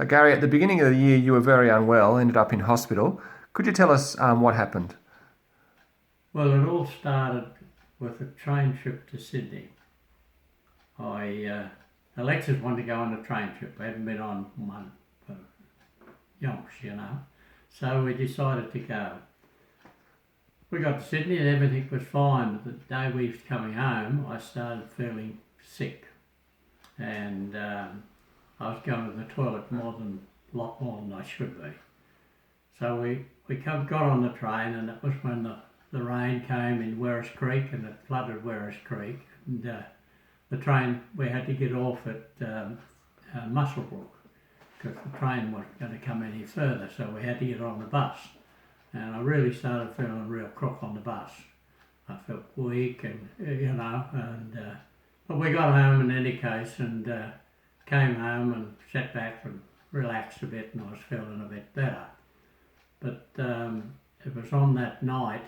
So Gary, at the beginning of the year you were very unwell, ended up in hospital. Could you tell us what happened? Well, it all started with a train trip to Sydney. Alexis wanted to go on a train trip. I hadn't been on one for yonks, you know. So we decided to go. We got to Sydney and everything was fine, but the day we was coming home, I started feeling sick. And I was going to the toilet a lot more than I should be. So we got on the train, and it was when the rain came in Werris Creek and it flooded Werris Creek. And the train, we had to get off at Muswellbrook because the train wasn't going to come any further, so we had to get on the bus. And I really started feeling real crook on the bus. I felt weak and, but we got home in any case and came home and sat back and relaxed a bit, and I was feeling a bit better. But it was on that night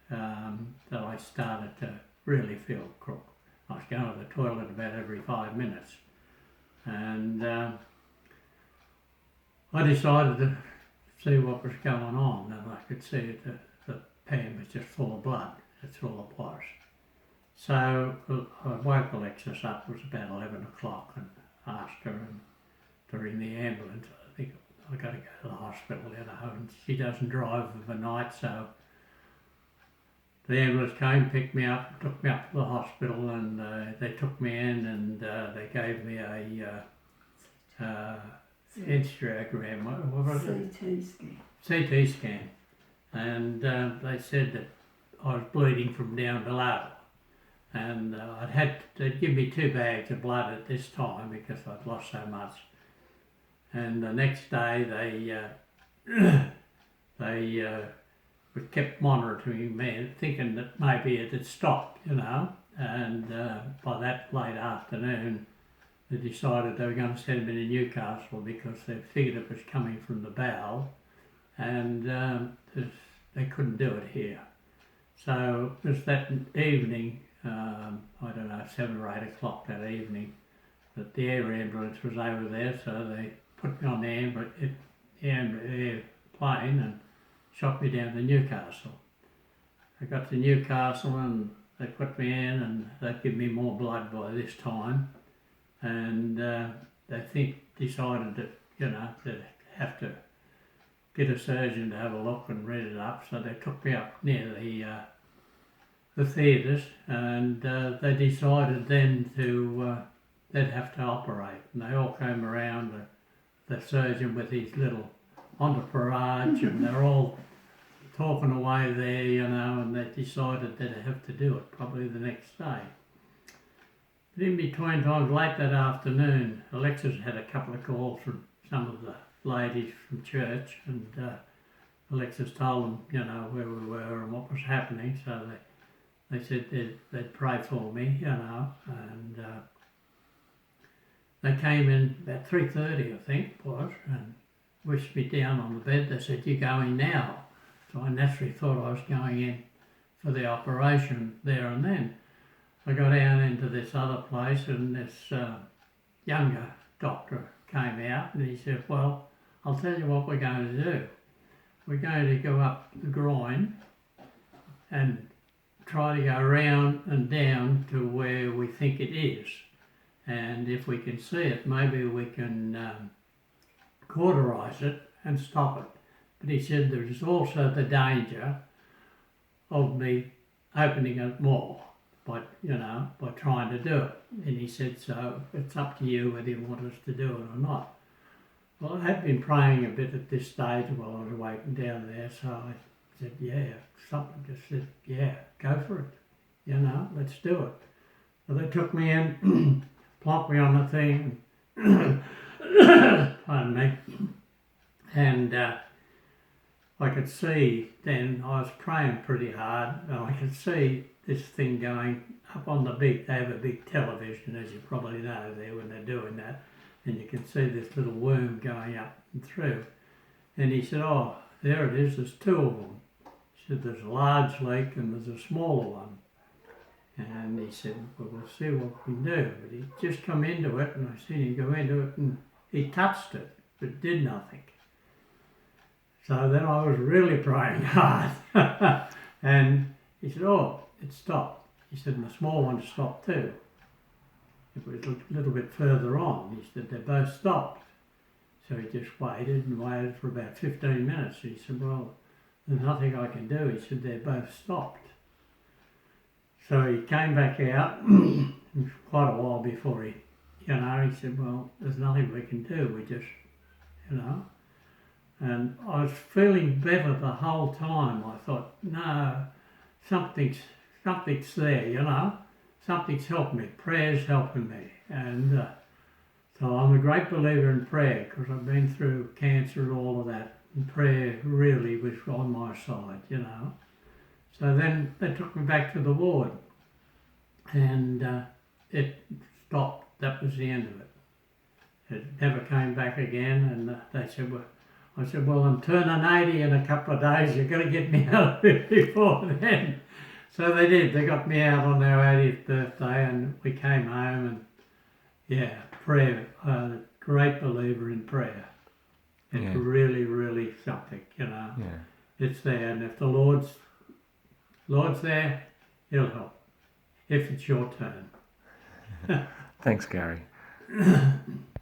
that I started to really feel crook. I was going to the toilet about every 5 minutes. And I decided to see what was going on, and I could see the pan was just full of blood. That's all it was. So I woke Alexis up. It was about 11 o'clock, and asked her to ring the ambulance. I think I got to go to the hospital, and she doesn't drive overnight, so the ambulance came, picked me up, took me up to the hospital, and they took me in, and they gave me a angiogram. What was it? CT scan. CT scan, and they said that I was bleeding from down below, and they'd give me 2 bags of blood at this time because I'd lost so much. And the next day they kept monitoring me, thinking that maybe it had stopped, and by that late afternoon they decided they were going to send me to Newcastle because they figured it was coming from the bowel, and they couldn't do it here. So it was that evening, I don't know, 7 or 8 o'clock that evening, that the air ambulance was over there, so they put me on the airplane and shot me down to Newcastle. I got to Newcastle and they put me in, and they'd give me more blood by this time, and they decided that, they'd have to get a surgeon to have a look and read it up, so they took me up near the theatres, and they decided then they'd have to operate, and they all came around, the surgeon with his little entourage, and they're all talking away there, and they decided they'd have to do it probably the next day. But in between times, late that afternoon, Alexis had a couple of calls from some of the ladies from church, and Alexis told them, where we were and what was happening, so they said they'd pray for me, and they came in about 3:30, I think it was, and wished me down on the bed. They said, "You're going now." So I naturally thought I was going in for the operation there and then. I got down into this other place, and this younger doctor came out, and he said, "Well, I'll tell you what we're going to do. We're going to go up the groin and try to go round and down to where we think it is. And if we can see it, maybe we can cauterise it and stop it." But he said there's also the danger of me opening it more by trying to do it. And he said, so it's up to you whether you want us to do it or not. Well, I had been praying a bit at this stage while I was waiting down there, so I said, something just said, go for it, let's do it. So they took me in, plonked me on the thing, pardon me, and I could see then, I was praying pretty hard, and I could see this thing going up on they have a big television, as you probably know there when they're doing that, and you can see this little worm going up and through. And he said, "Oh, there it is, there's 2 of them." He said, "There's a large leak and there's a smaller one." And he said, "Well, we'll see what we can do." But he just come into it, and I seen him go into it, and he touched it, but did nothing. So then I was really praying hard. And he said, oh, it stopped. He said, and the small one stopped too. It was a little bit further on. He said, they both stopped. So he just waited and waited for about 15 minutes. He said, well, there's nothing I can do. He said, they're both stopped. So he came back out. It was quite a while before he said, well, there's nothing we can do. We just, And I was feeling better the whole time. I thought, no, something's there, Something's helped me. Prayer's helping me. And so I'm a great believer in prayer because I've been through cancer and all of that. And prayer really was on my side, So then they took me back to the ward. And it stopped. That was the end of it. It never came back again. And they said, well, I said, well, I'm turning 80 in a couple of days. You've got to get me out of it before then. So they did. They got me out on their 80th birthday and we came home and, prayer. Great believer in prayer. It's really, really something, Yeah. It's there. And if the Lord's there, he'll help. If it's your turn. Thanks, Gary.